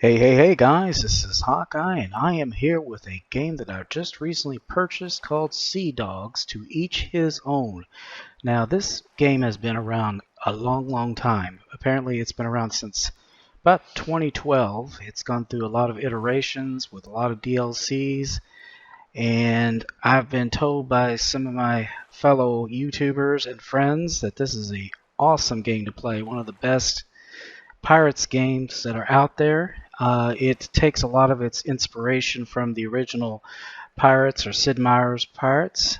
Hey guys, this is Hawkeye, and I am here with a game that I just recently purchased called Sea Dogs to Each His Own. Now, this game has been around a long time. Apparently, it's been around since about 2012. It's gone through a lot of iterations with a lot of DLCs, and I've been told by some of my fellow YouTubers and friends that this is an awesome game to play, one of the best Pirates games that are out there. It takes a lot of its inspiration from the original Pirates or Sid Meier's Pirates,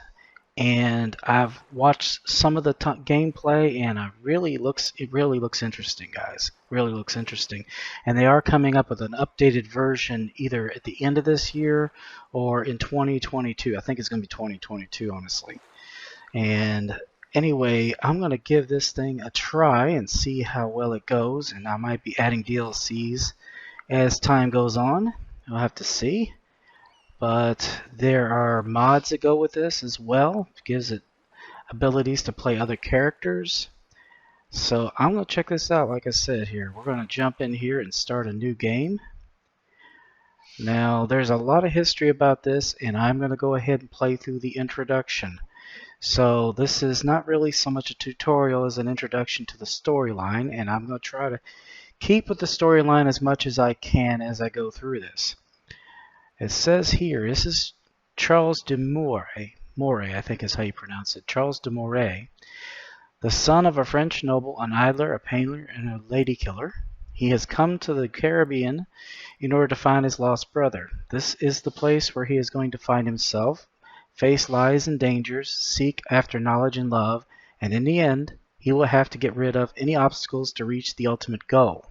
and I've watched some of the gameplay, and it really looks interesting, guys. Really looks interesting, and they are coming up with an updated version either at the end of this year or in 2022. I think it's going to be 2022, honestly. And anyway, I'm going to give this thing a try and see how well it goes, and I might be adding DLCs as time goes on. We'll have to see. But there are mods that go with this as well. It gives it abilities to play other characters. So I'm going to check this out. Like I said here, we're going to jump in here and start a new game. Now, there's a lot of history about this, and I'm going to go ahead and play through the introduction. So this is not really so much a tutorial as an introduction to the storyline, and I'm going to try to keep with the storyline as much as I can as I go through this. It says here, this is Charles de Moray, I think is how you pronounce it, Charles de Moray, the son of a French noble, an idler, a painter, and a lady killer. He has come to the Caribbean in order to find his lost brother. This is the place where he is going to find himself, face lies and dangers, seek after knowledge and love, and in the end, he will have to get rid of any obstacles to reach the ultimate goal.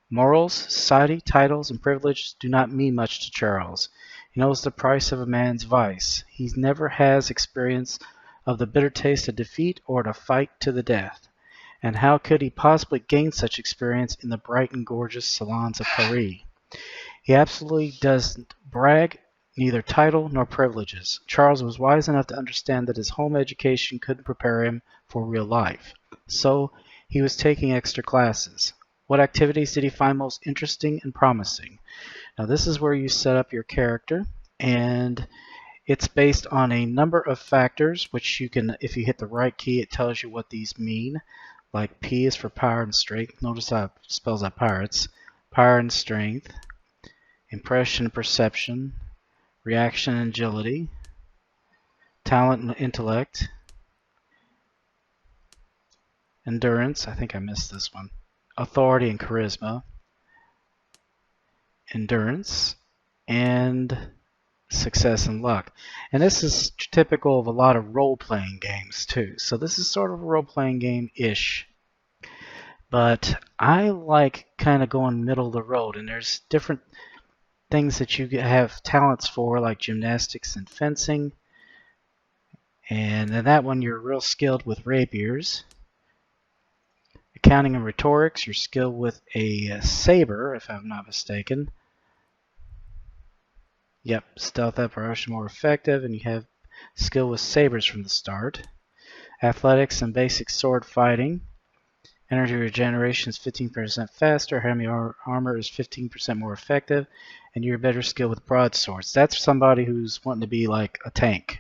Morals, society, titles, and privileges do not mean much to Charles. He knows the price of a man's vice. He never has experience of the bitter taste of defeat or to fight to the death. And how could he possibly gain such experience in the bright and gorgeous salons of Paris? He absolutely doesn't brag, neither title nor privileges. Charles was wise enough to understand that his home education couldn't prepare him for real life. So he was taking extra classes. What activities did he find most interesting and promising? Now this is where you set up your character, and it's based on a number of factors, which you can, if you hit the right key, it tells you what these mean. Like P is for power and strength. Notice how it spells out pirates. Power and strength. Impression and perception. Reaction and agility. Talent and intellect. Endurance. I think I missed this one. Authority and charisma. Endurance. And success and luck. And this is typical of a lot of role-playing games too. So this is sort of a role-playing game-ish. But I like kind of going middle of the road, and there's different things that you have talents for, like gymnastics and fencing. And in that one you're real skilled with rapiers. Accounting and rhetorics, you're skilled with a saber, if I'm not mistaken. Yep, stealth apparition more effective, and you have skill with sabers from the start. Athletics and basic sword fighting. Energy regeneration is 15% faster. Heavy armor is 15% more effective, and you're better skilled with broadswords. That's somebody who's wanting to be like a tank.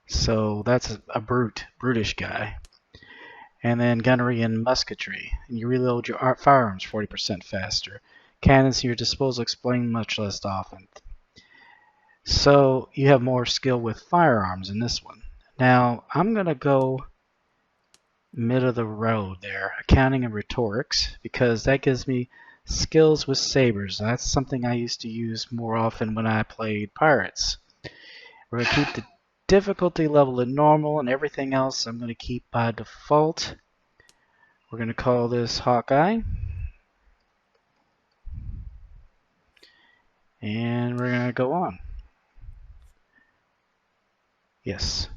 So that's a brutish guy. And then gunnery and musketry. And you reload your firearms 40% faster. Cannons at your disposal explain much less often. So you have more skill with firearms in this one. Now I'm going to go middle of the road there, accounting and rhetorics, because that gives me skills with sabers. That's something I used to use more often when I played pirates. We're going to keep the difficulty level at normal, and everything else I'm going to keep by default. We're going to call this Hawkeye. And we're going to go on. Yes.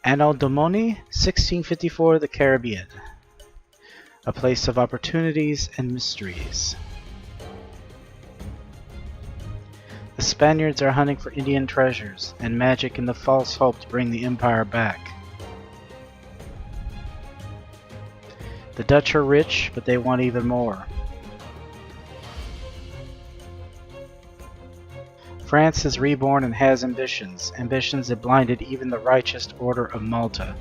Anno Domini, 1654, the Caribbean. A place of opportunities and mysteries. The Spaniards are hunting for Indian treasures and magic in the false hope to bring the empire back. The Dutch are rich, but they want even more. France is reborn and has ambitions, ambitions that blinded even the righteous order of Malta.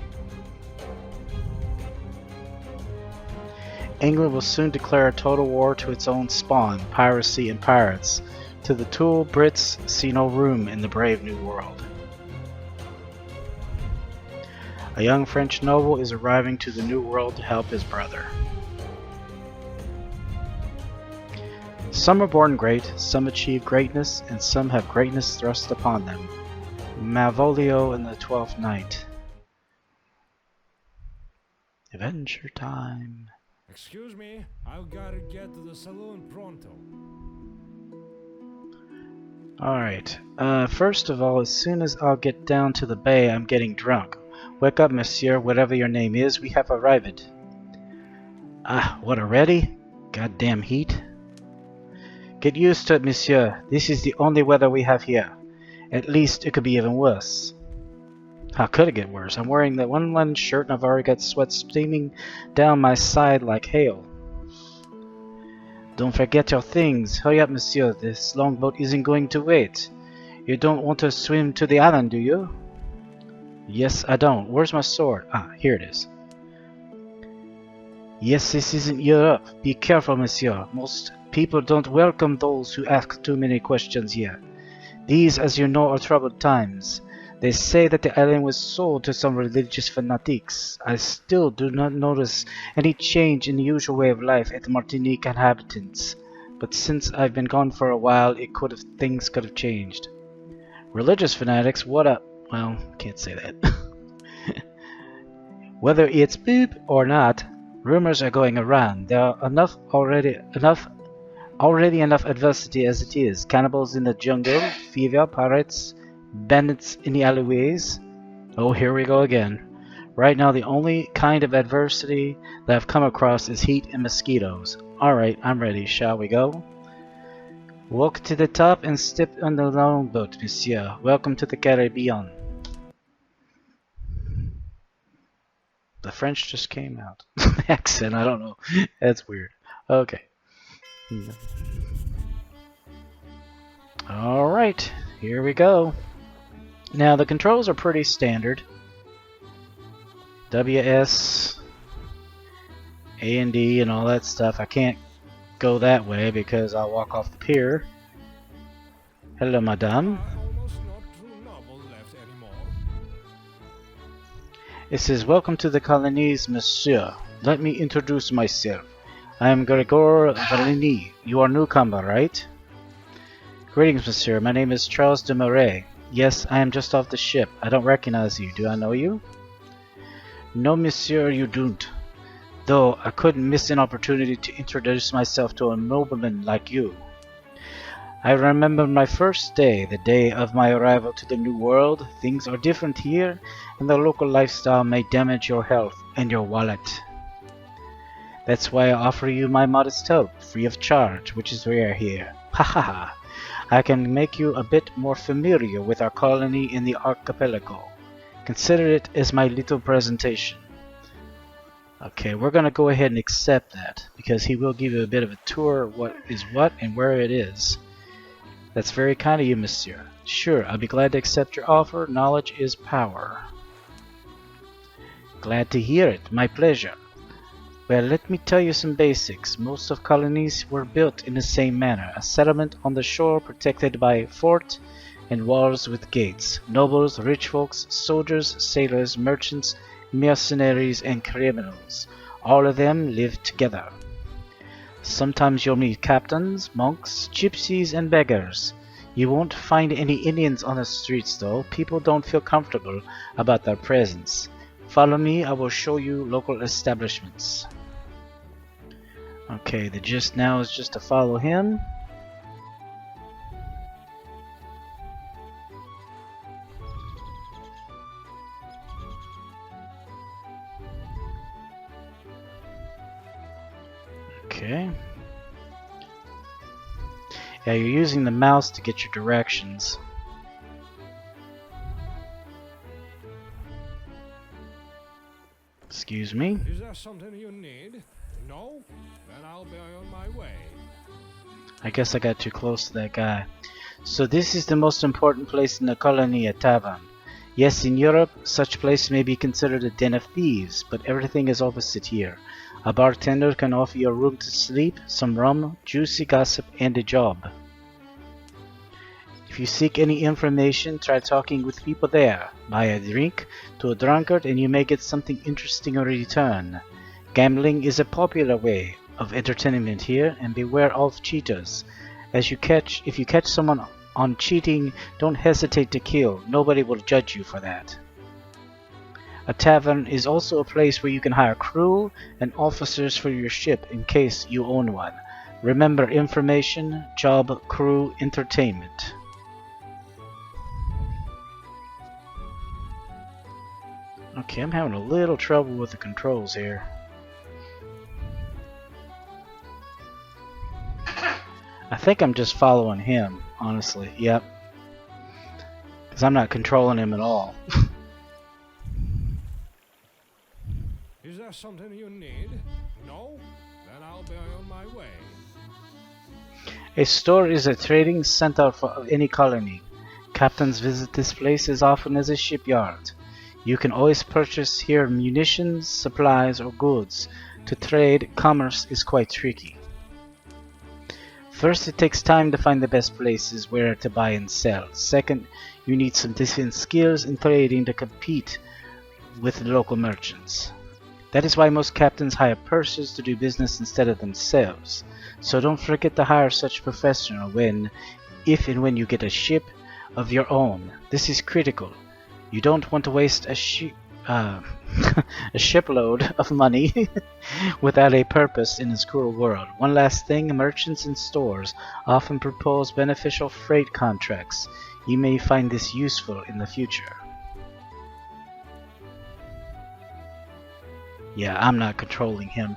England will soon declare a total war to its own spawn, piracy and pirates. To the tool, Brits see no room in the brave new world. A young French noble is arriving to the new world to help his brother. Some are born great, some achieve greatness, and some have greatness thrust upon them. Malvolio and the 12th Night. Adventure time. Excuse me, I've gotta get to the saloon pronto. Alright, first of all, as soon as I'll get down to the bay, I'm getting drunk. Wake up, monsieur, whatever your name is, we have arrived. Ah, what, already? Goddamn heat. Get used to it, monsieur. This is the only weather we have here. At least it could be even worse. How could it get worse? I'm wearing the one linen shirt and I've already got sweat steaming down my side like hail. Don't forget your things. Hurry up, monsieur. This longboat isn't going to wait. You don't want to swim to the island, do you? Yes, I don't. Where's my sword? Ah, here it is. Yes, this isn't Europe. Be careful, monsieur. Most people don't welcome those who ask too many questions here. These, as you know, are troubled times. They say that the island was sold to some religious fanatics. I still do not notice any change in the usual way of life at the Martinique inhabitants. But since I've been gone for a while, things could have changed. Religious fanatics? What up? Well, can't say that. Whether it's beep or not, rumors are going around. There are already enough adversity as it is. Cannibals in the jungle, fever, pirates, bandits in the alleyways. Oh, here we go again. Right now, the only kind of adversity that I've come across is heat and mosquitoes. Alright, I'm ready. Shall we go? Walk to the top and step on the longboat, monsieur. Welcome to the Caribbean. The French just came out. The accent, I don't know. That's weird. Okay. Alright, here we go. Now the controls are pretty standard. WS, A and D and all that stuff. I can't go that way because I'll walk off the pier. Hello, madame. It says, welcome to the colonies, monsieur. Let me introduce myself. I am Gregor Valini. You are newcomer, right? Greetings, monsieur. My name is Charles de Marais. Yes, I am just off the ship. I don't recognize you. Do I know you? No, monsieur, you don't. Though I couldn't miss an opportunity to introduce myself to a nobleman like you. I remember my first day, the day of my arrival to the New World. Things are different here, and the local lifestyle may damage your health and your wallet. That's why I offer you my modest help, free of charge, which is rare here. Ha ha ha! I can make you a bit more familiar with our colony in the archipelago. Consider it as my little presentation. Okay, we're going to go ahead and accept that, because he will give you a bit of a tour of what is what and where it is. That's very kind of you, monsieur. Sure, I'll be glad to accept your offer. Knowledge is power. Glad to hear it. My pleasure. Well, let me tell you some basics. Most of colonies were built in the same manner. A settlement on the shore protected by a fort and walls with gates. Nobles, rich folks, soldiers, sailors, merchants, mercenaries, and criminals. All of them lived together. Sometimes you'll meet captains, monks, gypsies, and beggars. You won't find any Indians on the streets though. People don't feel comfortable about their presence. Follow me, I will show you local establishments. Okay, the gist now is just to follow him. Okay. Yeah, you're using the mouse to get your directions. Excuse me. Is there something you need? No? Then I'll be on my way. I guess I got too close to that guy. So this is the most important place in the colony, a tavern. Yes, in Europe, such place may be considered a den of thieves, but everything is opposite here. A bartender can offer you a room to sleep, some rum, juicy gossip, and a job. If you seek any information, try talking with people there. Buy a drink to a drunkard and you may get something interesting in return. Gambling is a popular way of entertainment here, and beware of cheaters. If you catch someone on cheating, don't hesitate to kill. Nobody will judge you for that. A tavern is also a place where you can hire crew and officers for your ship in case you own one. Remember, information, job, crew, entertainment. Okay, I'm having a little trouble with the controls here. I think I'm just following him, honestly. Yep. Because I'm not controlling him at all. Is there something you need? No? Then I'll be on my way. A store is a trading center for any colony. Captains visit this place as often as a shipyard. You can always purchase here munitions, supplies, or goods. To trade, commerce is quite tricky. First, it takes time to find the best places where to buy and sell. Second, you need some decent skills in trading to compete with the local merchants. That is why most captains hire pursers to do business instead of themselves. So don't forget to hire such professional if and when you get a ship of your own. This is critical. You don't want to waste a shipload of money without a purpose in this cruel world. One last thing, merchants and stores often propose beneficial freight contracts. You may find this useful in the future. Yeah, I'm not controlling him.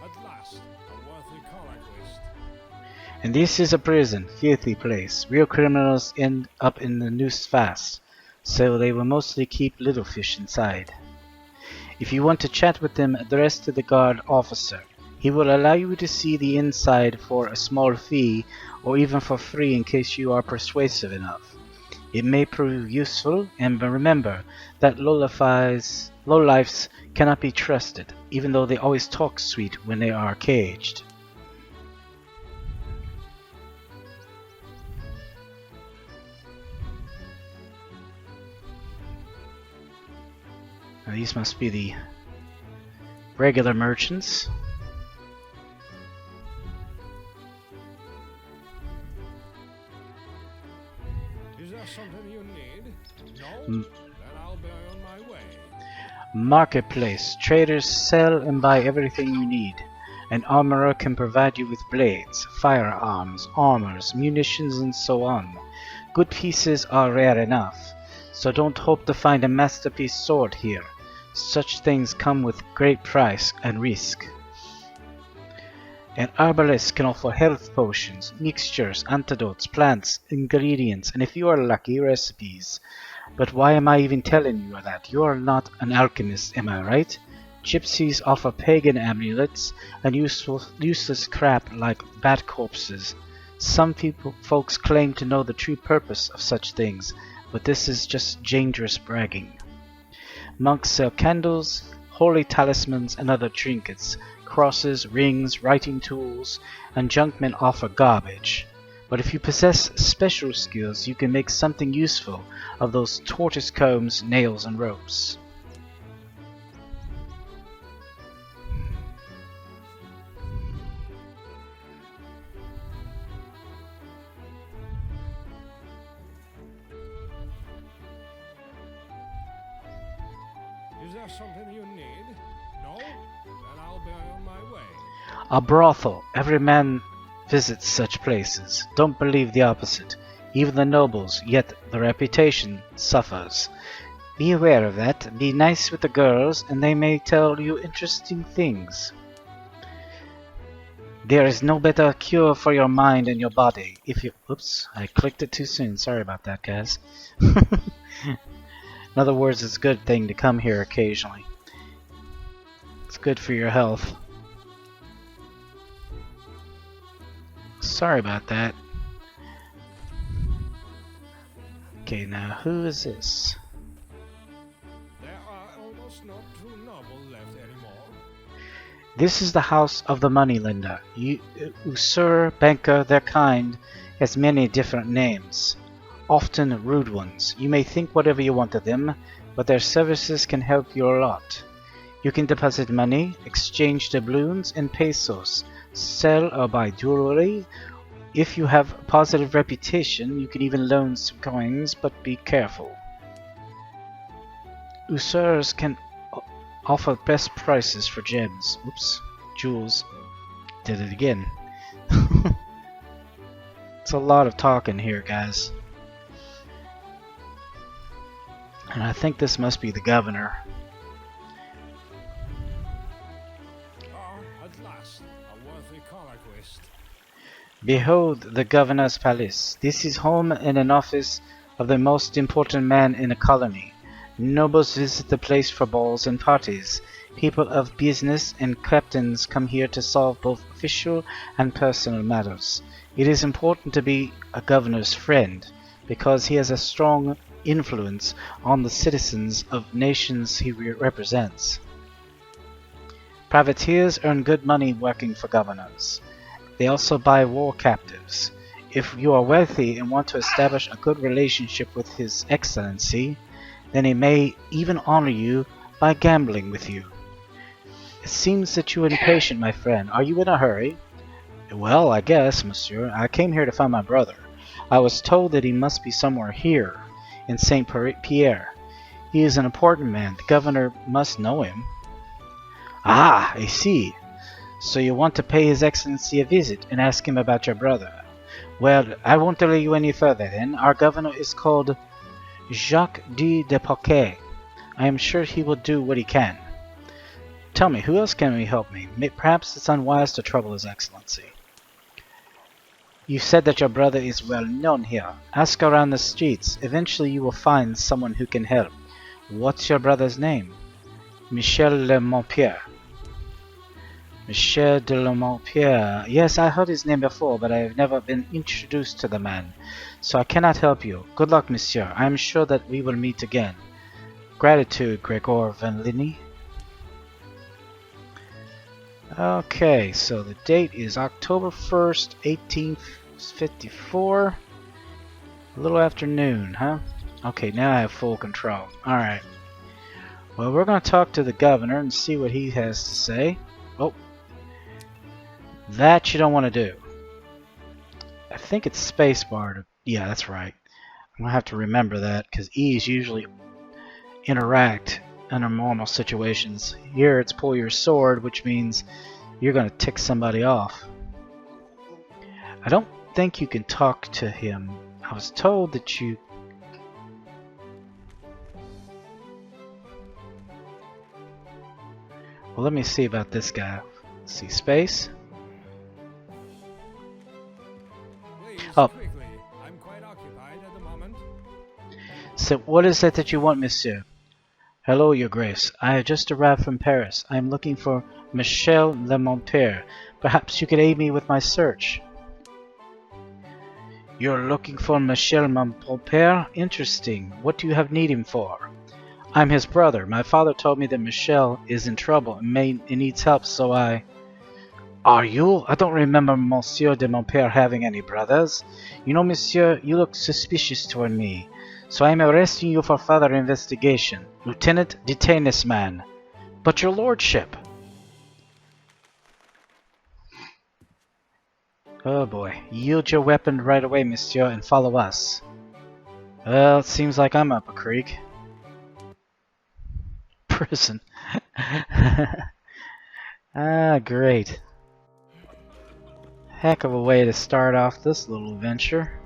At last, a worthy collectist. And this is a prison, filthy place. Real criminals end up in the noose fast, so they will mostly keep little fish inside. If you want to chat with them, address to the guard officer. He will allow you to see the inside for a small fee, or even for free in case you are persuasive enough. It may prove useful, and remember that lowlifes cannot be trusted, even though they always talk sweet when they are caged. Now these must be the regular merchants. Is there something you need? No? Then I'll be on my way. Marketplace. Traders sell and buy everything you need. An armorer can provide you with blades, firearms, armors, munitions, and so on. Good pieces are rare enough, so don't hope to find a masterpiece sword here. Such things come with great price and risk. An herbalist can offer health potions, mixtures, antidotes, plants, ingredients, and if you are lucky, recipes. But why am I even telling you that? You are not an alchemist, am I right? Gypsies offer pagan amulets and useless crap like bat corpses. Some folks claim to know the true purpose of such things, but this is just dangerous bragging. Monks sell candles, holy talismans and other trinkets, crosses, rings, writing tools, and junk men offer garbage. But if you possess special skills, you can make something useful of those tortoise combs, nails, and ropes. Is there something you need? No? Then I'll be on my way. A brothel. Every man visits such places. Don't believe the opposite. Even the nobles, yet the reputation suffers. Be aware of that. Be nice with the girls, and they may tell you interesting things. There is no better cure for your mind and your body. If you... Oops, I clicked it too soon. Sorry about that, guys. In other words, it's a good thing to come here occasionally. It's good for your health. Sorry about that. Okay, now who is this? There are almost not two nobles left anymore. This is the house of the moneylender. Usurer, banker, their kind, has many different names, often rude ones. You may think whatever you want of them, but their services can help you a lot. You can deposit money, exchange doubloons and pesos, sell or buy jewelry. If you have a positive reputation, you can even loan some coins, but be careful. Usurers can offer best prices for gems. Oops, jewels. Did it again. It's a lot of talking here, guys. And I think this must be the governor. At last, a worthy conquest. Behold the governor's palace. This is home and an office of the most important man in a colony. Nobles visit the place for balls and parties. People of business and captains come here to solve both official and personal matters. It is important to be a governor's friend, because he has a strong influence on the citizens of nations he represents. Privateers earn good money working for governors. They also buy war captives. If you are wealthy and want to establish a good relationship with His Excellency, then he may even honor you by gambling with you. It seems that you are impatient, my friend. Are you in a hurry? Well, I guess, monsieur. I came here to find my brother. I was told that he must be somewhere here, in Saint Pierre. He is an important man. The governor must know him. Ah, I see. So you want to pay His Excellency a visit and ask him about your brother. Well, I won't delay you any further then. Our governor is called Jacques de Paquet. I am sure he will do what he can. Tell me, who else can help me? Perhaps it's unwise to trouble His Excellency. You said that your brother is well known here. Ask around the streets. Eventually you will find someone who can help. What's your brother's name? Michel Le Montpierre. Michel de Le Montpierre. Yes, I heard his name before, but I have never been introduced to the man, so I cannot help you. Good luck, monsieur. I am sure that we will meet again. Gratitude, Gregor Van Linny. Okay, so the date is October 1st, 1854. A little after noon, huh? Okay, now I have full control. Alright. Well, we're going to talk to the governor and see what he has to say. Oh. That you don't want to do. I think it's spacebar to... Yeah, that's right. I'm going to have to remember that, because E's usually interact under normal situations. Here it's pull your sword, which means you're going to tick somebody off. I don't think you can talk to him. I was told that you... Well, let me see about this guy. Let's see, space. Please, Oh. quickly. I'm quite occupied at the moment. So what is it that you want, monsieur? Hello, your grace. I have just arrived from Paris. I am looking for Michel Le Montpierre. Perhaps you could aid me with my search. You're looking for Michel Montpierre? Interesting. What do you have need him for? I'm his brother. My father told me that Michel is in trouble and needs help, so I... Are you? I don't remember Monsieur de Montpere having any brothers. You know, Monsieur, you look suspicious toward me, so I am arresting you for further investigation. Lieutenant, detain this man. But your lordship... Oh boy. Yield your weapon right away, Monsieur, and follow us. Well, it seems like I'm up a creek. Prison. Ah, great. Heck of a way to start off this little venture.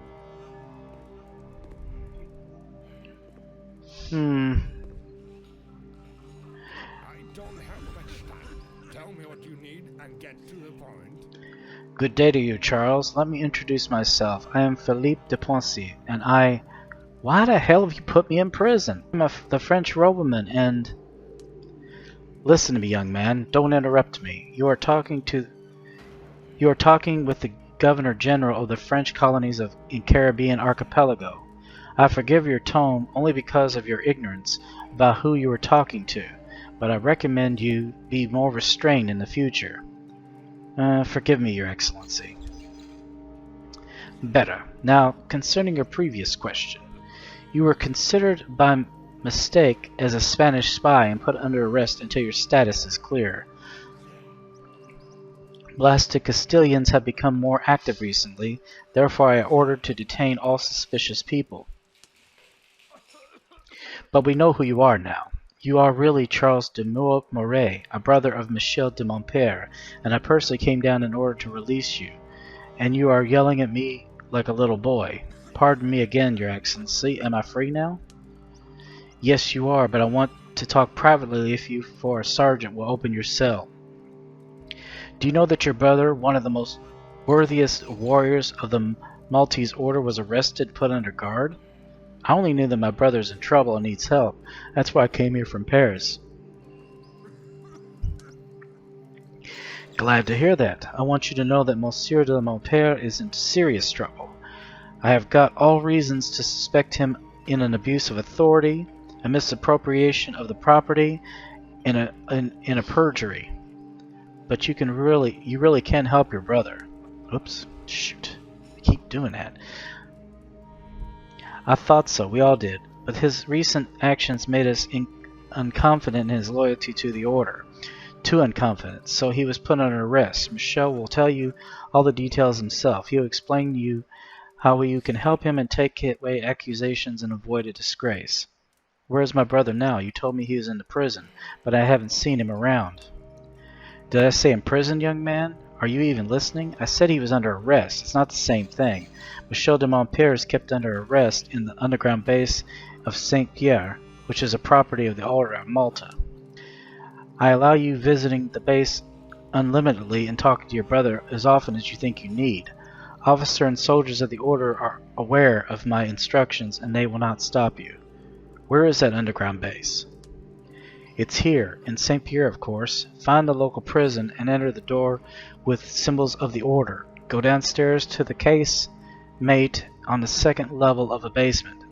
I don't have much time. Tell me what you need and get to the point. Good day to you, Charles. Let me introduce myself. I am Philippe de Poncy, and I... Why the hell have you put me in prison? I'm the French nobleman, and... Listen to me, young man. Don't interrupt me. You are talking with the Governor General of the French colonies in Caribbean archipelago. I forgive your tone only because of your ignorance about who you are talking to, but I recommend you be more restrained in the future. Forgive me, Your Excellency. Better. Now, concerning your previous question. You were considered by mistake as a Spanish spy and put under arrest until your status is clear. Blasted Castilians have become more active recently, therefore I ordered to detain all suspicious people. But we know who you are now. You are really Charles de Moray, a brother of Michel de Montpere, and I personally came down in order to release you. And you are yelling at me like a little boy. Pardon me again, Your Excellency. Am I free now? Yes, you are, but I want to talk privately if you, for a sergeant, will open your cell. Do you know that your brother, one of the most worthiest warriors of the Maltese order, was arrested and put under guard? I only knew that my brother's in trouble and needs help. That's why I came here from Paris. Glad to hear that. I want you to know that Monsieur de Montpere is in serious trouble. I have got all reasons to suspect him in an abuse of authority, a misappropriation of the property, and a perjury. But you really can help your brother. Oops, shoot. I keep doing that. I thought so, we all did, but his recent actions made us unconfident in his loyalty to the order. Too unconfident, so he was put under arrest. Michel will tell you all the details himself. He'll explain to you how you can help him and take away accusations and avoid a disgrace. Where is my brother now? You told me he was in the prison, but I haven't seen him around. Did I say in prison, young man? Are you even listening? I said he was under arrest. It's not the same thing. Michel de Montpere is kept under arrest in the underground base of St. Pierre, which is a property of the Order of Malta. I allow you visiting the base unlimitedly and talking to your brother as often as you think you need. Officer and soldiers of the Order are aware of my instructions and they will not stop you. Where is that underground base? It's here, in St. Pierre, of course. Find the local prison and enter the door with symbols of the Order. Go downstairs to the case mate on the second level of the basement.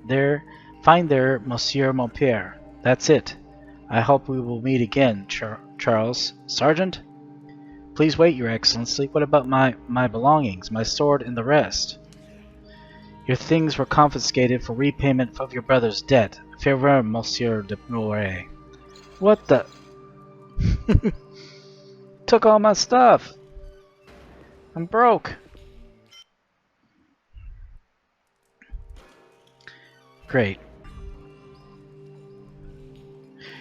Find there Monsieur Montpere. That's it. I hope we will meet again, Charles. Sergeant? Please wait, Your Excellency. What about my belongings, my sword, and the rest? Your things were confiscated for repayment of your brother's debt. Farewell, Monsieur de Moray. What the? Took all my stuff. I'm broke. Great.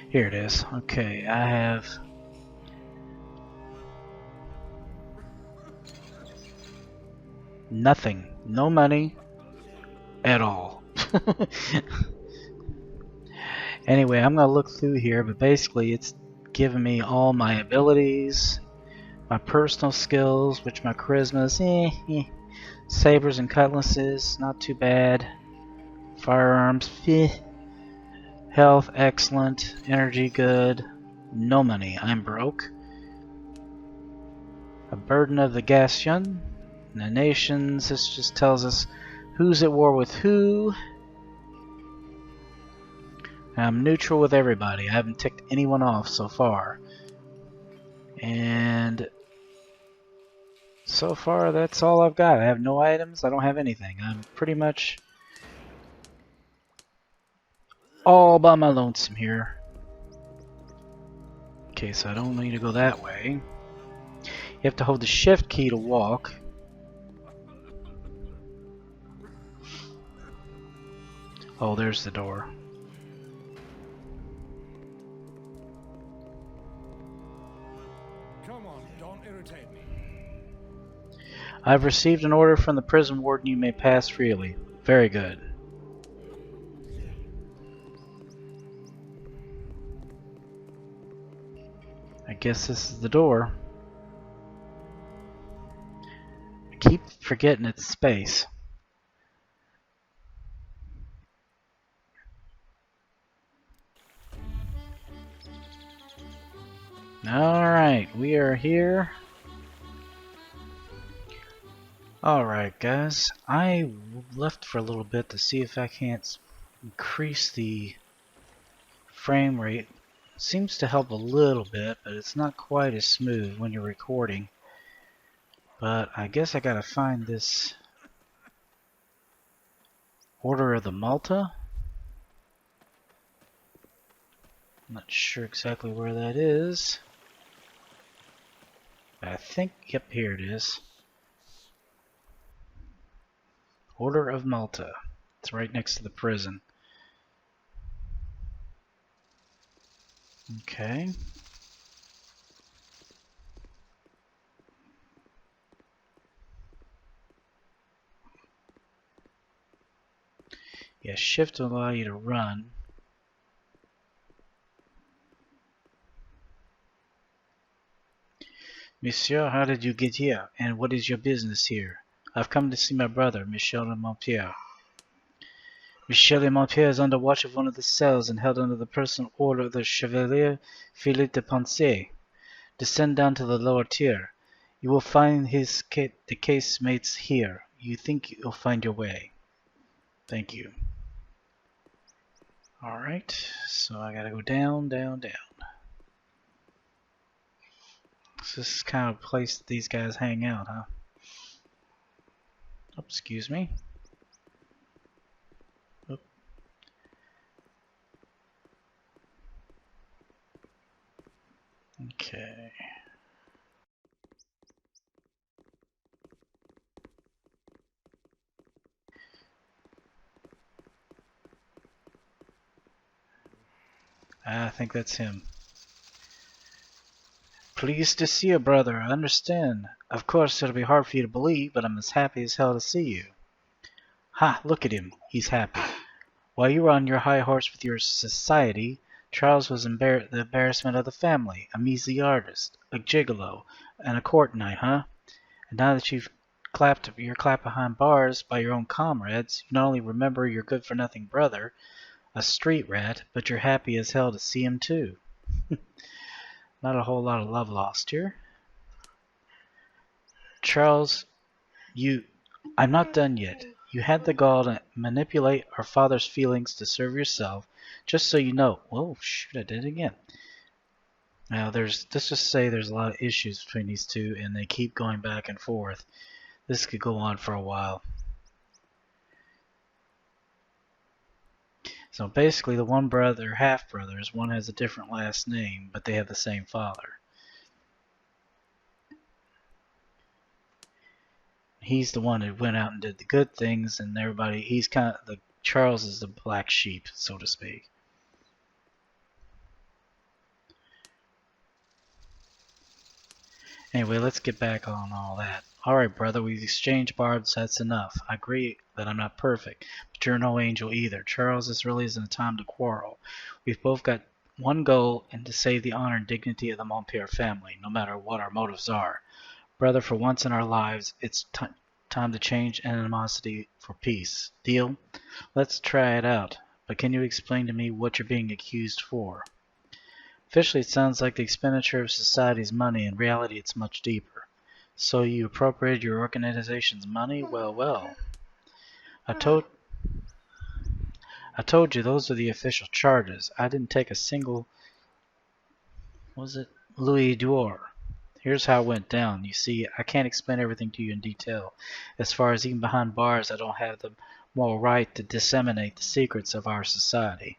Here it is. Okay, I have... nothing. No money at all. Anyway, I'm going to look through here, but basically it's giving me all my abilities, my personal skills, which my charisma is, sabers and cutlasses, not too bad, firearms, health, excellent, energy, good, no money, I'm broke, a burden of the Gassion, the nations, this just tells us who's at war with who. I'm neutral with everybody. I haven't ticked anyone off so far. And so far, that's all I've got. I have no items. I don't have anything. I'm pretty much all by my lonesome here. Okay, so I don't need to go that way. You have to hold the shift key to walk. Oh, there's the door. Come on, don't irritate me. I've received an order from the prison warden. You may pass freely. Very good. I guess this is the door. I keep forgetting it's space. Alright, we are here. Alright guys, I left for a little bit to see if I can't increase the frame rate. Seems to help a little bit, but it's not quite as smooth when you're recording. But I guess I gotta find this Order of the Malta. I'm not sure exactly where that is. But I think, yep, here it is. Order of Malta. It's right next to the prison. Okay. Yeah, shift will allow you to run. Monsieur, how did you get here? And what is your business here? I've come to see my brother, Michel de Montpierre. Michel de Montpierre is under watch of one of the cells and held under the personal order of the Chevalier Philippe de Pensée. Descend down to the lower tier. You will find the casemates here. You think you'll find your way. Thank you. Alright, so I gotta go down, down, down. So this is kind of a place these guys hang out, huh? Oh, excuse me. Oh. Okay. I think that's him. Pleased to see you, brother. I understand. Of course, it'll be hard for you to believe, but I'm as happy as hell to see you. Ha! Look at him. He's happy. While you were on your high horse with your society, Charles was the embarrassment of the family, a measly artist, a gigolo, and a court knight, huh? And now that you're clapped behind bars by your own comrades, you not only remember your good-for-nothing brother, a street rat, but you're happy as hell to see him too. Not a whole lot of love lost here. Charles, I'm not done yet. You had the gall to manipulate our father's feelings to serve yourself, just so you know. Whoa, shoot, I did it again. Now, let's just say there's a lot of issues between these two, and they keep going back and forth. This could go on for a while. So basically, the one brother, half-brothers, one has a different last name, but they have the same father. He's the one who went out and did the good things, and everybody, he's kind of, Charles is the black sheep, so to speak. Anyway, let's get back on all that. Alright, brother, we've exchanged barbs, that's enough. I agree that I'm not perfect, but you're no angel either. Charles, this really isn't a time to quarrel. We've both got one goal, and to save the honor and dignity of the Montpierre family, no matter what our motives are. Brother, for once in our lives, it's time to change animosity for peace. Deal? Let's try it out, but can you explain to me what you're being accused for? Officially, it sounds like the expenditure of society's money. In reality, it's much deeper. So you appropriated your organization's money? Well, well. A I told you those are the official charges. I didn't take a single, was it Louis d'Or? Here's how it went down. You see, I can't explain everything to you in detail. As far as even behind bars, I don't have the moral right to disseminate the secrets of our society.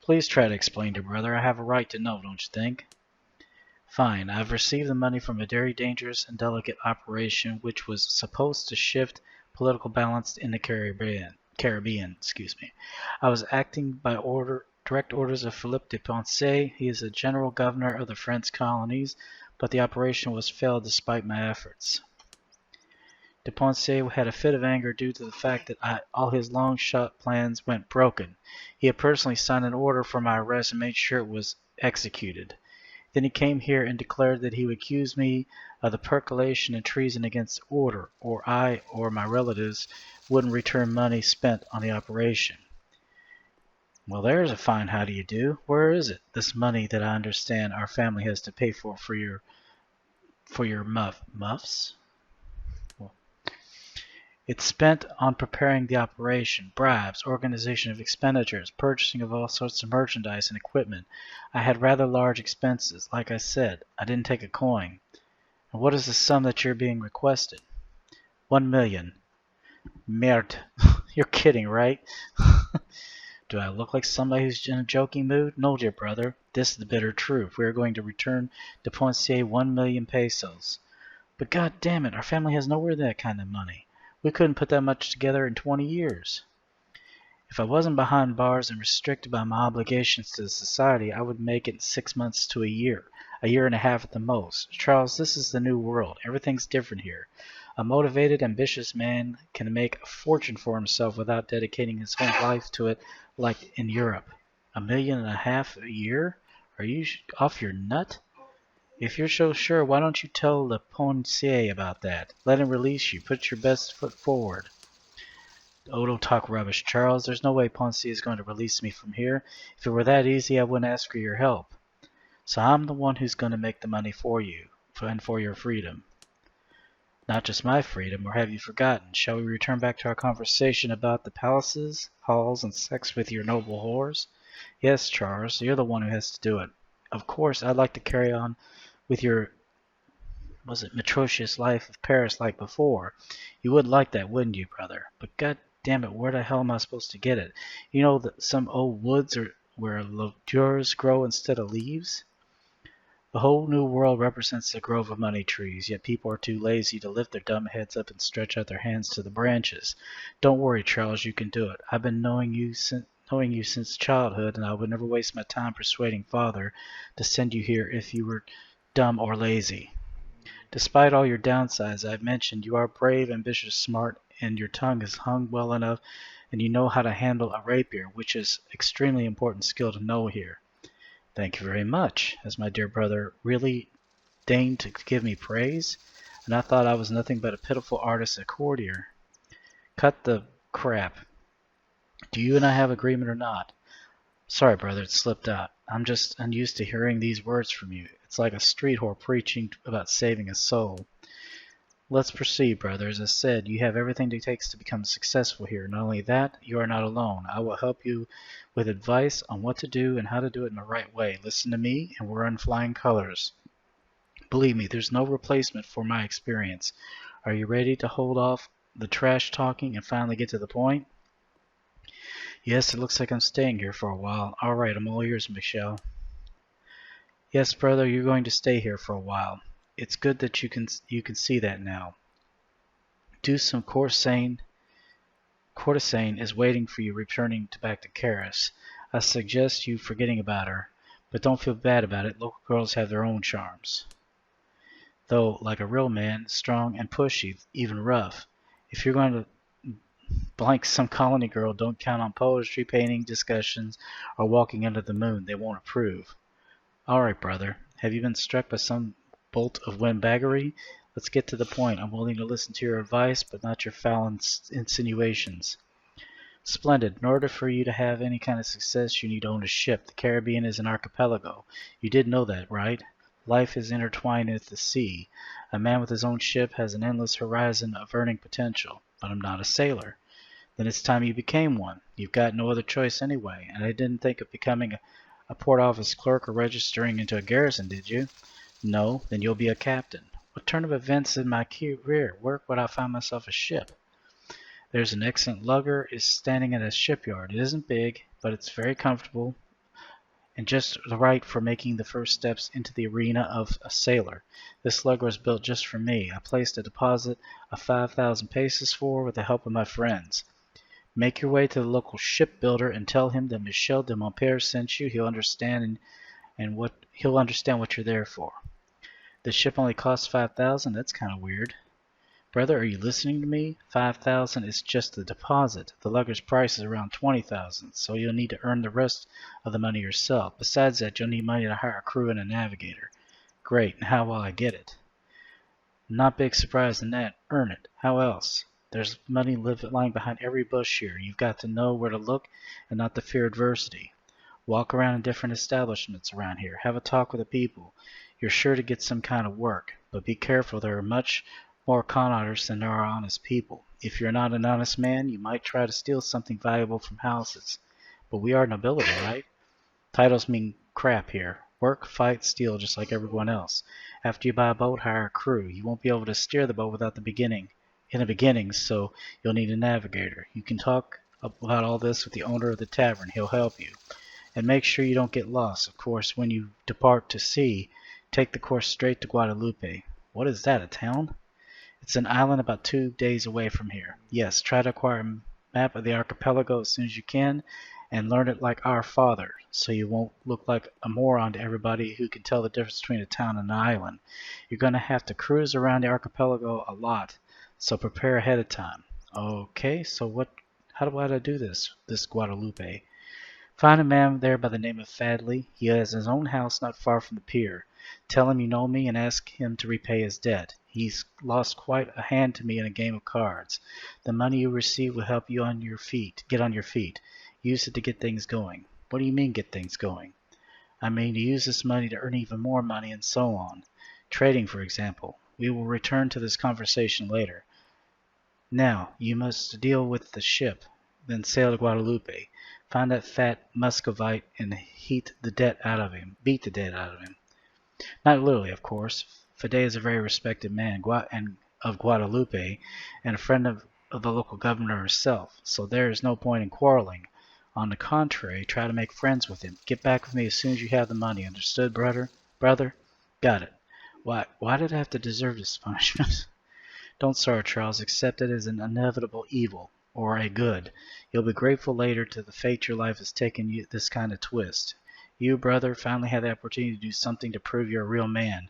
Please try to explain to brother. I have a right to know, don't you think? Fine. I've received the money from a very dangerous and delicate operation which was supposed to shift political balance in the Caribbean. I was acting by direct orders of Philippe de Poncet. He is the general governor of the French colonies, but the operation was failed despite my efforts. De Poncet had a fit of anger due to the fact that all his long-shot plans went broken. He had personally signed an order for my arrest and made sure it was executed. Then he came here and declared that he would accuse me of the percolation and treason against order, or I or my relatives wouldn't return money spent on the operation. Well, there's a fine how do you do. Where is it, this money that I understand our family has to pay for your muffs? Well, it's spent on preparing the operation, bribes, organization of expenditures, purchasing of all sorts of merchandise and equipment. I had rather large expenses. Like I said, I didn't take a coin. And what is the sum that you're being requested? 1,000,000. Merde. You're kidding, right? Do I look like somebody who's in a joking mood? No, dear brother. This is the bitter truth. We are going to return to Poincier 1,000,000 pesos. But god damn it, our family has nowhere near that kind of money. We couldn't put that much together in 20 years. If I wasn't behind bars and restricted by my obligations to the society, I would make it in 6 months to a year and a half at the most. Charles, this is the new world. Everything's different here. A motivated, ambitious man can make a fortune for himself without dedicating his whole life to it like in Europe. 1,500,000 a year? Are you off your nut? If you're so sure, why don't you tell Le Poncier about that? Let him release you. Put your best foot forward. Oh, don't talk rubbish, Charles. There's no way Poncier is going to release me from here. If it were that easy, I wouldn't ask for your help. So I'm the one who's going to make the money for you, and for your freedom. Not just my freedom, or have you forgotten? Shall we return back to our conversation about the palaces, halls, and sex with your noble whores? Yes, Charles, you're the one who has to do it. Of course, I'd like to carry on with your, atrocious life of Paris like before. You would like that, wouldn't you, brother? But god damn it, where the hell am I supposed to get it? You know that some old woods are where lavures grow instead of leaves? The whole new world represents a grove of money trees, yet people are too lazy to lift their dumb heads up and stretch out their hands to the branches. Don't worry, Charles, you can do it. I've been knowing you since childhood, and I would never waste my time persuading Father to send you here if you were dumb or lazy. Despite all your downsides I've mentioned, you are brave, ambitious, smart, and your tongue is hung well enough, and you know how to handle a rapier, which is extremely important skill to know here. Thank you very much. Has my dear brother really deigned to give me praise? And I thought I was nothing but a pitiful artist and courtier. Cut the crap. Do you and I have agreement or not? Sorry, brother, it slipped out. I'm just unused to hearing these words from you. It's like a street whore preaching about saving a soul. Let's proceed, brother. As I said, you have everything it takes to become successful here. Not only that, you are not alone. I will help you with advice on what to do and how to do it in the right way. Listen to me, and we're in flying colors. Believe me, there's no replacement for my experience. Are you ready to hold off the trash talking and finally get to the point? Yes, it looks like I'm staying here for a while. All right, I'm all ears, Michelle. Yes, brother, you're going to stay here for a while. It's good that you can see that now. Do some courtesan is waiting for you returning back to Paris. I suggest you forgetting about her, but don't feel bad about it. Local girls have their own charms. Though, like a real man, strong and pushy, even rough. If you're going to blank some colony girl, don't count on poetry, painting, discussions, or walking under the moon. They won't approve. All right, brother. Have you been struck by some bolt of windbaggery? Let's get to the point. I'm willing to listen to your advice, but not your foul insinuations. Splendid. In order for you to have any kind of success, you need to own a ship. The Caribbean is an archipelago. You did know that, right? Life is intertwined with the sea. A man with his own ship has an endless horizon of earning potential. But I'm not a sailor. Then it's time you became one. You've got no other choice anyway, and I didn't think of becoming a port office clerk or registering into a garrison, did you? No, then you'll be a captain. What turn of events in my career work would I find myself a ship? There's an excellent lugger is standing at a shipyard. It isn't big, but it's very comfortable and just right for making the first steps into the arena of a sailor. This lugger was built just for me. I placed a deposit of 5,000 pesos for with the help of my friends. Make your way to the local shipbuilder and tell him that Michel de Montpere sent you. He'll understand what you're there for. The ship only costs 5,000. That's kind of weird. Brother, are you listening to me? 5,000 is just the deposit. The lugger's price is around 20,000, so you'll need to earn the rest of the money yourself. Besides that, you'll need money to hire a crew and a navigator. Great, and how will I get it? Not big surprise in that. Earn it. How else? There's money lying behind every bush here. You've got to know where to look and not to fear adversity. Walk around in different establishments around here. Have a talk with the people. You're sure to get some kind of work, but be careful. There are much more con artists than there are honest people. If you're not an honest man, you might try to steal something valuable from houses. But we are nobility, right? Titles mean crap here. Work, fight, steal just like everyone else. After you buy a boat, hire a crew. You won't be able to steer the boat without the beginning, so you'll need a navigator. You can talk about all this with the owner of the tavern. He'll help you. And make sure you don't get lost. Of course, when you depart to sea, take the course straight to Guadalupe. What is that, a town? It's an island about 2 days away from here. Yes, try to acquire a map of the archipelago as soon as you can, and learn it like our father, so you won't look like a moron to everybody who can tell the difference between a town and an island. You're going to have to cruise around the archipelago a lot, so prepare ahead of time. Okay, so how do I do this Guadalupe? Find a man there by the name of Fadley. He has his own house not far from the pier. Tell him you know me and ask him to repay his debt. He's lost quite a hand to me in a game of cards. The money you receive will help you get on your feet. Use it to get things going. What do you mean get things going? I mean to use this money to earn even more money and so on. Trading, for example. We will return to this conversation later. Now, you must deal with the ship, then sail to Guadalupe. Find that fat Muscovite and beat the debt out of him. Not literally, of course. Fede is a very respected man of Guadalupe and a friend of the local governor herself, so there is no point in quarreling. On the contrary, try to make friends with him. Get back with me as soon as you have the money. Understood, brother? Brother? Got it. Why did I have to deserve this punishment? Don't sorrow, Charles. Accept it as an inevitable evil, or a good. You'll be grateful later to the fate your life has taken you this kind of twist. You, brother, finally have the opportunity to do something to prove you're a real man.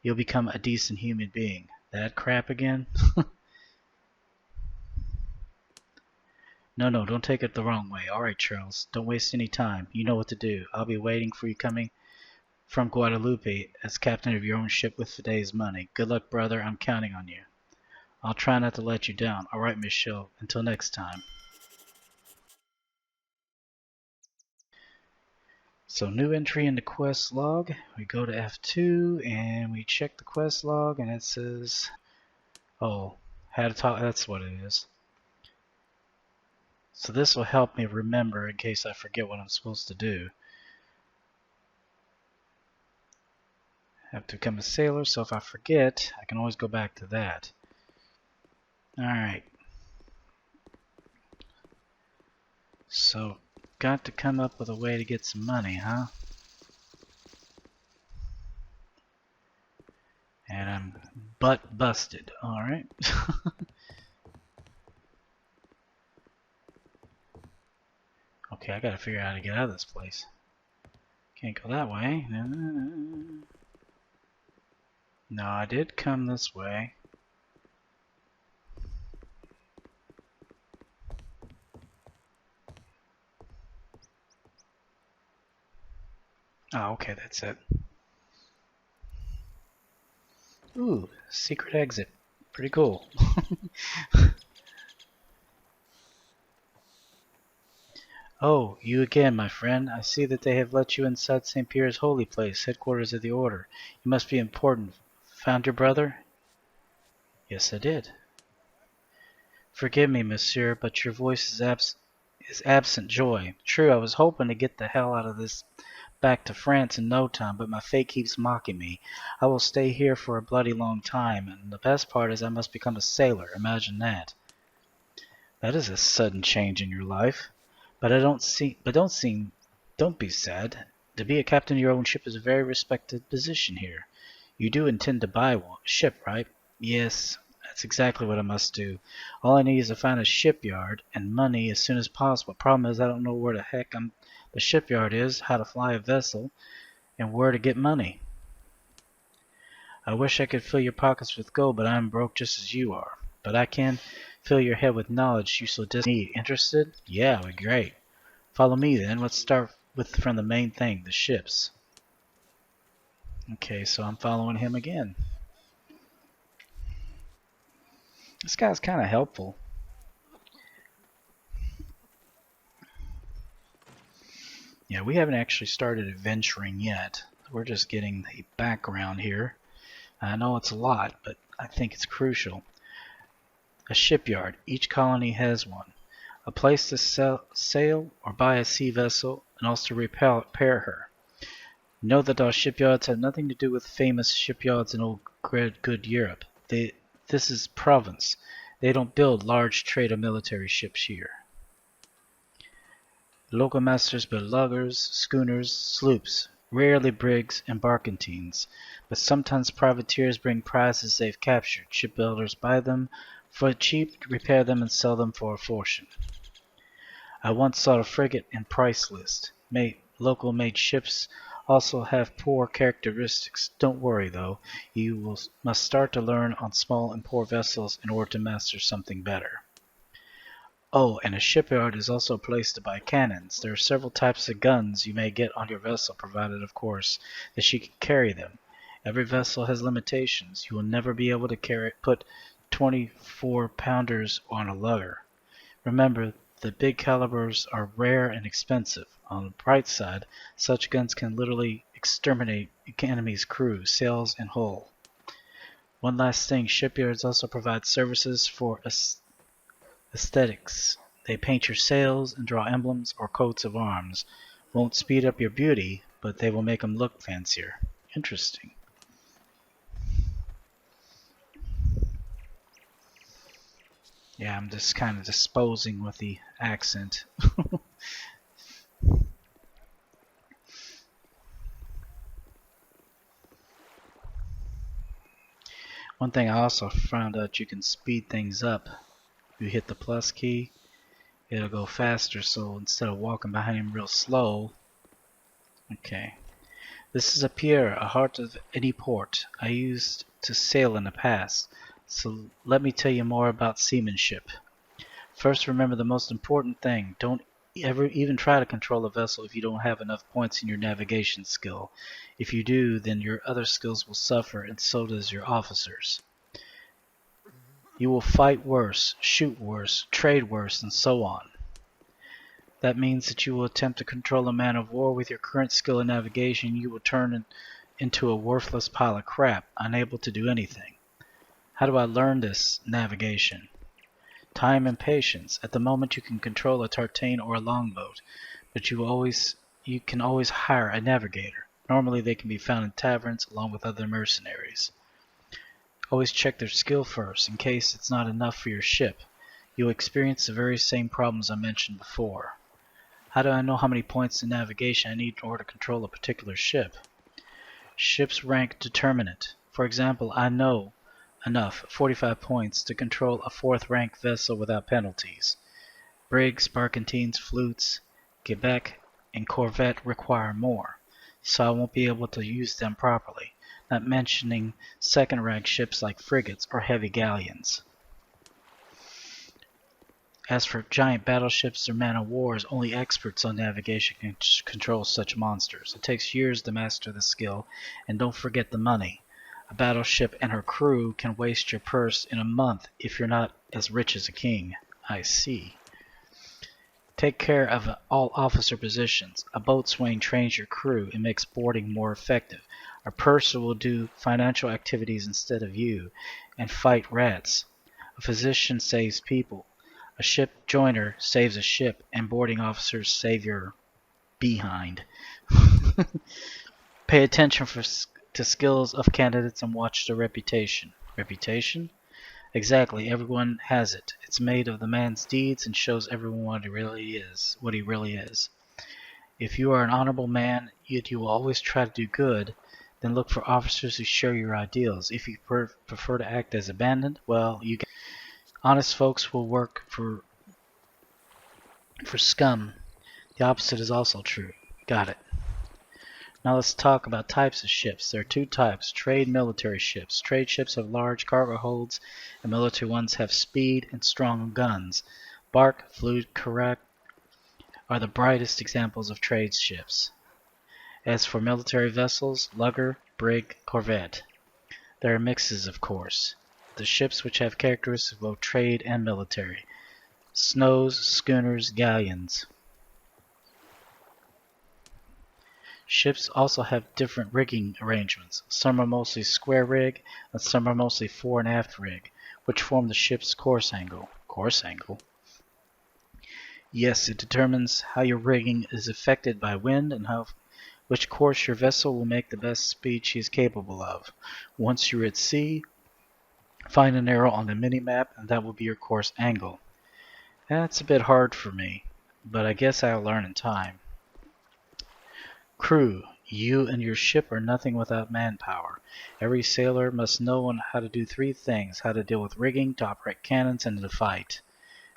You'll become a decent human being. That crap again? No, don't take it the wrong way. All right, Charles, don't waste any time. You know what to do. I'll be waiting for you coming from Guadalupe as captain of your own ship with Fide's money. Good luck, brother. I'm counting on you. I'll try not to let you down. All right, Michelle. Until next time. So new entry in the quest log. We go to F2 and we check the quest log and it says, oh, how to talk. That's what it is. So this will help me remember in case I forget what I'm supposed to do. Have to become a sailor, so if I forget, I can always go back to that. Alright. So, got to come up with a way to get some money, huh? And I'm butt busted. Alright. Okay, I gotta figure out how to get out of this place. Can't go that way. No, I did come this way. Oh, okay, that's it. Ooh, secret exit. Pretty cool. Oh, you again, my friend. I see that they have let you inside St. Pierre's holy place, headquarters of the order. You must be important. Found your brother? Yes, I did. Forgive me, monsieur, but your voice is absent joy. True, I was hoping to get the hell out of this back to France in no time, but my fate keeps mocking me. I will stay here for a bloody long time, and the best part is I must become a sailor. Imagine that. That is a sudden change in your life. Don't be sad. To be a captain of your own ship is a very respected position here. You do intend to buy a ship, right? Yes, that's exactly what I must do. All I need is to find a shipyard and money as soon as possible. Problem is I don't know where the heck the shipyard is, how to fly a vessel, and where to get money. I wish I could fill your pockets with gold, but I am broke just as you are. But I can fill your head with knowledge you so desperately need. Interested? Yeah, great. Follow me then. Let's start from the main thing, the ships. Okay, so I'm following him again. This guy's kind of helpful. Yeah, we haven't actually started adventuring yet. We're just getting the background here. I know it's a lot, but I think it's crucial. A shipyard. Each colony has one. A place to sail or buy a sea vessel, and also repair her. Note that our shipyards have nothing to do with famous shipyards in old good Europe. This is province. They don't build large trade or military ships here. Local masters build luggers, schooners, sloops, rarely brigs and barkentines, but sometimes privateers bring prizes they've captured. Shipbuilders buy them for cheap, repair them, and sell them for a fortune. I once saw a frigate and price list. Local-made ships also have poor characteristics. Don't worry, though. You must start to learn on small and poor vessels in order to master something better. Oh, and a shipyard is also a place to buy cannons. There are several types of guns you may get on your vessel, provided, of course, that she can carry them. Every vessel has limitations. You will never be able to put 24-pounders on a lugger. Remember, the big calibers are rare and expensive. On the bright side, such guns can literally exterminate enemy's crew, sails, and hull. One last thing, shipyards also provide services for aesthetics. They paint your sails and draw emblems or coats of arms. Won't speed up your beauty, but they will make them look fancier. Interesting. Yeah, I'm just kind of disposing with the accent. One thing I also found out, you can speed things up. You hit the plus key, it'll go faster, so instead of walking behind him real slow. Okay. This is a pier, a heart of any port. I used to sail in the past, so let me tell you more about seamanship. First, remember the most important thing. Don't ever even try to control a vessel if you don't have enough points in your navigation skill. If you do, then your other skills will suffer, and so does your officers. You will fight worse, shoot worse, trade worse, and so on. That means that you will attempt to control a man of war with your current skill in navigation. You will turn into a worthless pile of crap, unable to do anything. How do I learn this navigation? Time and patience. At the moment you can control a tartane or a longboat, but you can always hire a navigator. Normally they can be found in taverns along with other mercenaries. Always check their skill first, in case it's not enough for your ship. You'll experience the very same problems I mentioned before. How do I know how many points in navigation I need in order to control a particular ship? Ship's rank determinant. For example, I know enough, 45 points, to control a 4th rank vessel without penalties. Brigs, barkentines, flutes, Quebec, and corvette require more, so I won't be able to use them properly, not mentioning 2nd rank ships like frigates or heavy galleons. As for giant battleships or man-of-wars, only experts on navigation can control such monsters. It takes years to master the skill, and don't forget the money. A battleship and her crew can waste your purse in a month if you're not as rich as a king. I see. Take care of all officer positions. A boatswain trains your crew and makes boarding more effective. A purser will do financial activities instead of you, and fight rats. A physician saves people. A ship joiner saves a ship, and boarding officers save your behind. Pay attention to skills of candidates and watch their reputation. Reputation? Exactly, everyone has it. It's made of the man's deeds and shows everyone what he really is. If you are an honorable man, yet you will always try to do good, then look for officers who share your ideals. If you prefer to act as a bandit, well, honest folks will work for scum. The opposite is also true. Got it. Now let's talk about types of ships. There are two types, trade and military ships. Trade ships have large cargo holds, and military ones have speed and strong guns. Bark, fluid, correct are the brightest examples of trade ships. As for military vessels, lugger, brig, corvette. There are mixes, of course. The ships which have characteristics of both trade and military. Snows, schooners, galleons. Ships also have different rigging arrangements. Some are mostly square rig, and some are mostly fore and aft rig, which form the ship's course angle. Course angle? Yes, it determines how your rigging is affected by wind and which course your vessel will make the best speed she is capable of. Once you're at sea, find an arrow on the mini-map, and that will be your course angle. That's a bit hard for me, but I guess I'll learn in time. Crew. You and your ship are nothing without manpower. Every sailor must know how to do three things: how to deal with rigging, to operate cannons, and to fight.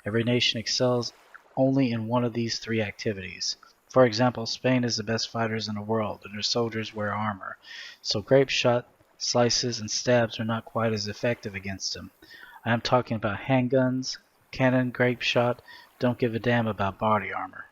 Every nation excels only in one of these three activities. For example, Spain is the best fighters in the world, and their soldiers wear armor, so grape shot, slices, and stabs are not quite as effective against them. I am talking about handguns, cannon, grape shot, don't give a damn about body armor.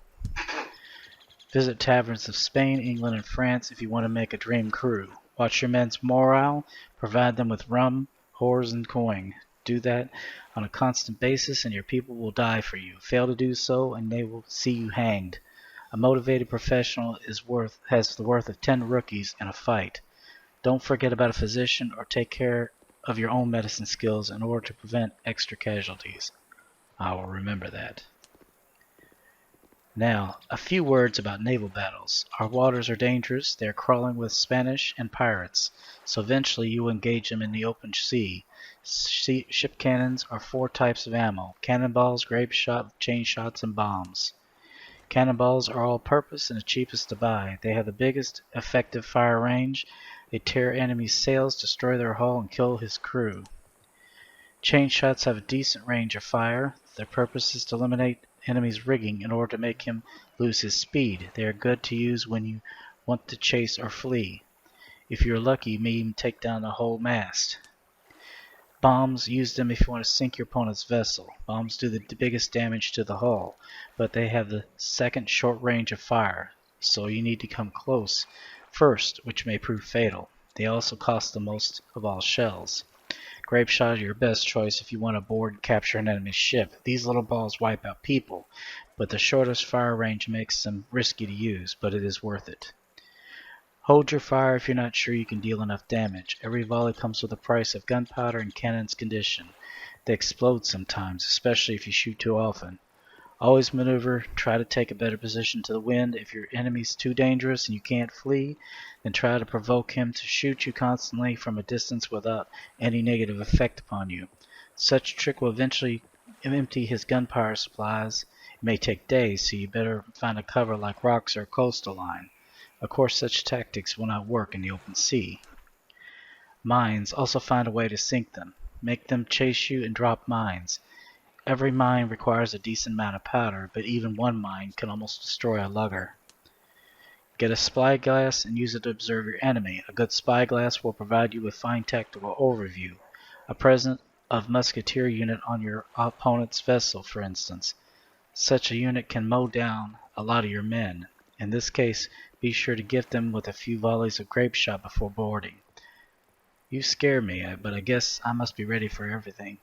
Visit taverns of Spain, England, and France if you want to make a dream crew. Watch your men's morale, provide them with rum, whores, and coin. Do that on a constant basis and your people will die for you. Fail to do so and they will see you hanged. A motivated professional has the worth of 10 rookies in a fight. Don't forget about a physician or take care of your own medicine skills in order to prevent extra casualties. I will remember that. Now, a few words about naval battles. Our waters are dangerous. They are crawling with Spanish and pirates, so eventually you will engage them in the open sea. Ship cannons are 4 types of ammo: cannonballs, grape shot, chain shots, and bombs. Cannonballs are all-purpose and the cheapest to buy. They have the biggest effective fire range. They tear enemies' sails, destroy their hull, and kill his crew. Chain shots have a decent range of fire. Their purpose is to eliminate enemy's rigging in order to make him lose his speed. They are good to use when you want to chase or flee. If you're lucky, you may even take down the whole mast. Bombs, use them if you want to sink your opponent's vessel. Bombs do the biggest damage to the hull, but they have the second short range of fire, so you need to come close first, which may prove fatal. They also cost the most of all shells. Grape shot are your best choice if you want to board and capture an enemy ship. These little balls wipe out people, but the shortest fire range makes them risky to use, but it is worth it. Hold your fire if you're not sure you can deal enough damage. Every volley comes with a price of gunpowder and cannon's condition. They explode sometimes, especially if you shoot too often. Always maneuver, try to take a better position to the wind. If your enemy's too dangerous and you can't flee, then try to provoke him to shoot you constantly from a distance without any negative effect upon you. Such trick will eventually empty his gunpowder supplies. It may take days, so you better find a cover like rocks or a coastal line. Of course, such tactics will not work in the open sea. Mines, also find a way to sink them. Make them chase you and drop mines. Every mine requires a decent amount of powder, but even one mine can almost destroy a lugger. Get a spyglass and use it to observe your enemy. A good spyglass will provide you with fine tactical overview. A present of musketeer unit on your opponent's vessel, for instance. Such a unit can mow down a lot of your men. In this case, be sure to gift them with a few volleys of grape shot before boarding. You scare me, but I guess I must be ready for everything.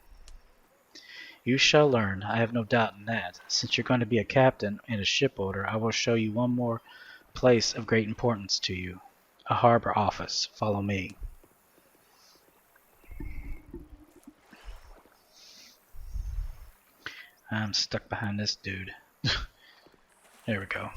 You shall learn, I have no doubt in that. Since you're going to be a captain and a shipbuilder, I will show you one more place of great importance to you. A harbor office. Follow me. I'm stuck behind this dude. There we go.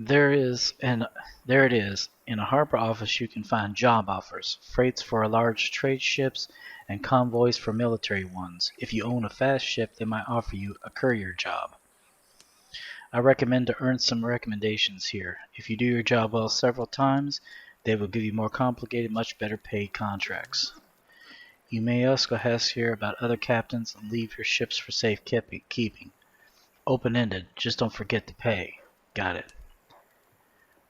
There it is. In a harbor office you can find job offers, freights for large trade ships, and convoys for military ones. If you own a fast ship, they might offer you a courier job. I recommend to earn some recommendations here. If you do your job well several times, they will give you more complicated, much better paid contracts. You may also ask here about other captains and leave your ships for safe keeping. Open-ended, just don't forget to pay. Got it.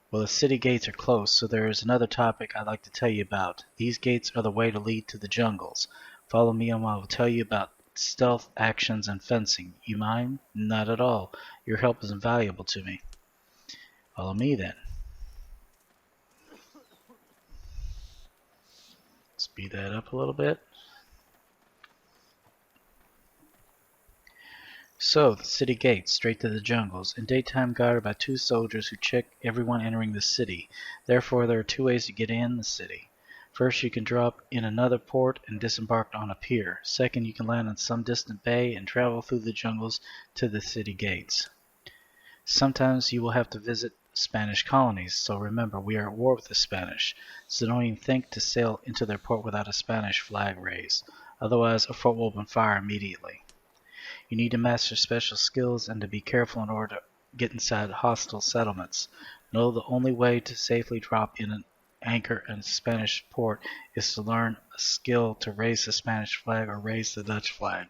Well, the city gates are closed, so there is another topic I'd like to tell you about. These gates are the way to lead to the jungles. Follow me and I will tell you about stealth actions and fencing. You mind? Not at all. Your help is invaluable to me. Follow me then. Speed that up a little bit. So, the city gates, straight to the jungles, in daytime guarded by 2 soldiers who check everyone entering the city. Therefore, there are 2 ways to get in the city. First, you can drop in another port and disembark on a pier. Second, you can land in some distant bay and travel through the jungles to the city gates. Sometimes you will have to visit Spanish colonies, so remember, we are at war with the Spanish, so don't even think to sail into their port without a Spanish flag raised. Otherwise, a fort will open fire immediately. You need to master special skills and to be careful in order to get inside hostile settlements. Know the only way to safely drop in an anchor in a Spanish port is to learn a skill to raise the Spanish flag or raise the Dutch flag.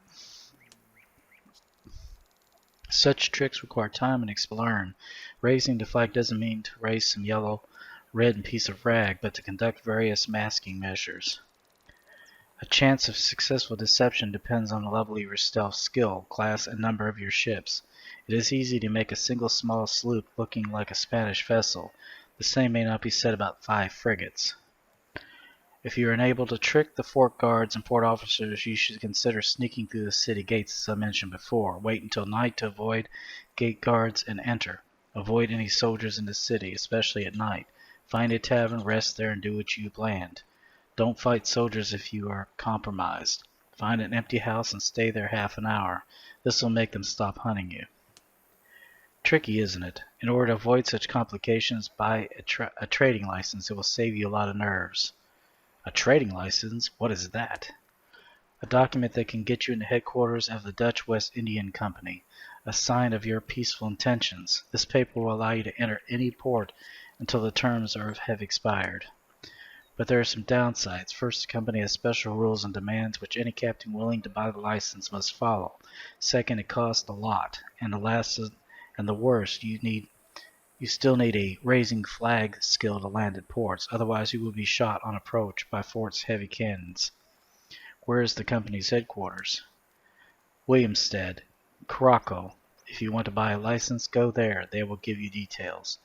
Such tricks require time and experience to learn. Raising the flag doesn't mean to raise some yellow, red, and piece of rag, but to conduct various masking measures. A chance of successful deception depends on the level of your stealth skill, class, and number of your ships. It is easy to make a single small sloop looking like a Spanish vessel. The same may not be said about 5 frigates. If you are unable to trick the fort guards and port officers, you should consider sneaking through the city gates as I mentioned before. Wait until night to avoid gate guards and enter. Avoid any soldiers in the city, especially at night. Find a tavern, rest there, and do what you planned. Don't fight soldiers if you are compromised. Find an empty house and stay there half an hour. This will make them stop hunting you. Tricky, isn't it? In order to avoid such complications, buy a trading license. It will save you a lot of nerves. A trading license? What is that? A document that can get you in the headquarters of the Dutch West Indian Company. A sign of your peaceful intentions. This paper will allow you to enter any port until the terms have expired. But there are some downsides. First, the company has special rules and demands which any captain willing to buy the license must follow. Second, it costs a lot. And the last and the worst, you still need a raising flag skill to land at ports. Otherwise, you will be shot on approach by fort's heavy cannons. Where is the company's headquarters? Williamstead, Caraco. If you want to buy a license, go there. They will give you details.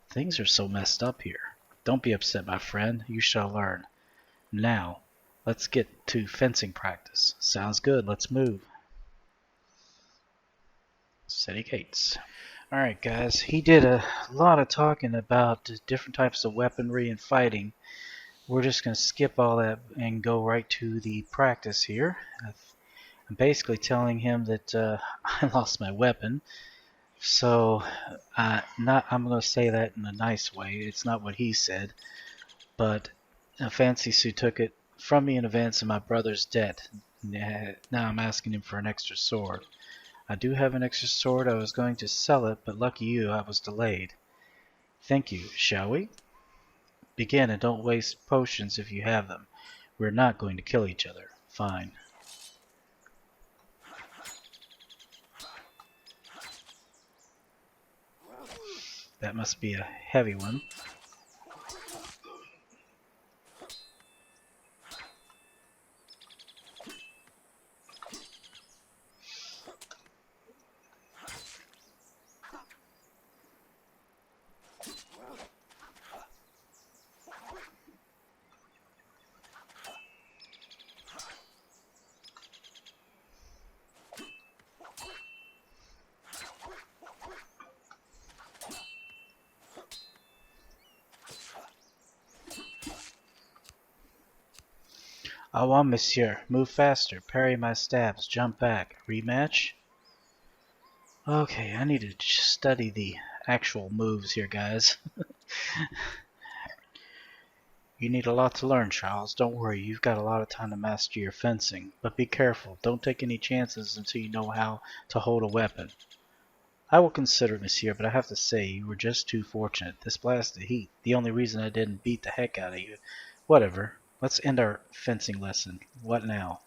Things are so messed up here. Don't be upset, my friend. You shall learn. Now, let's get to fencing practice. Sounds good. Let's move. City gates. Alright, guys. He did a lot of talking about different types of weaponry and fighting. We're just going to skip all that and go right to the practice here. I'm basically telling him that I lost my weapon. So, I'm going to say that in a nice way. It's not what he said, but Fancy Sue took it from me in advance of my brother's debt. Now I'm asking him for an extra sword. I do have an extra sword. I was going to sell it, but lucky you, I was delayed. Thank you. Shall we? Begin, and don't waste potions if you have them. We're not going to kill each other. Fine. That must be a heavy one. Au revoir, monsieur. Move faster. Parry my stabs. Jump back. Rematch? Okay, I need to study the actual moves here, guys. You need a lot to learn, Charles. Don't worry, you've got a lot of time to master your fencing. But be careful. Don't take any chances until you know how to hold a weapon. I will consider it, monsieur, but I have to say, you were just too fortunate. This blasted heat. The only reason I didn't beat the heck out of you. Whatever. Let's end our fencing lesson. What now?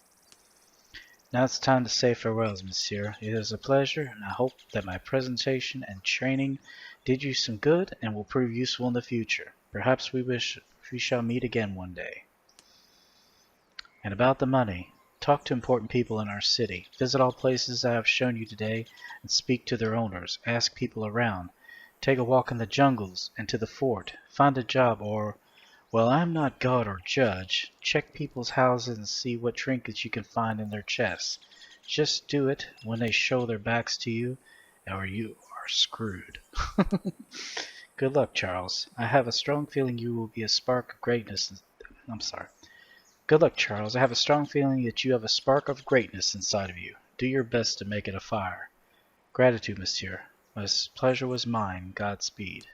Now it's time to say farewells, monsieur. It is a pleasure, and I hope that my presentation and training did you some good and will prove useful in the future. Perhaps we shall meet again one day. And about the money, talk to important people in our city. Visit all places I have shown you today and speak to their owners. Ask people around. Take a walk in the jungles and to the fort. Find a job or, well, I'm not God or judge. Check people's houses and see what trinkets you can find in their chests. Just do it when they show their backs to you, or you are screwed. Good luck, Charles. I have a strong feeling you will be a spark of greatness. I'm sorry. Good luck, Charles. I have a strong feeling that you have a spark of greatness inside of you. Do your best to make it a fire. Gratitude, monsieur. My pleasure was mine. Godspeed.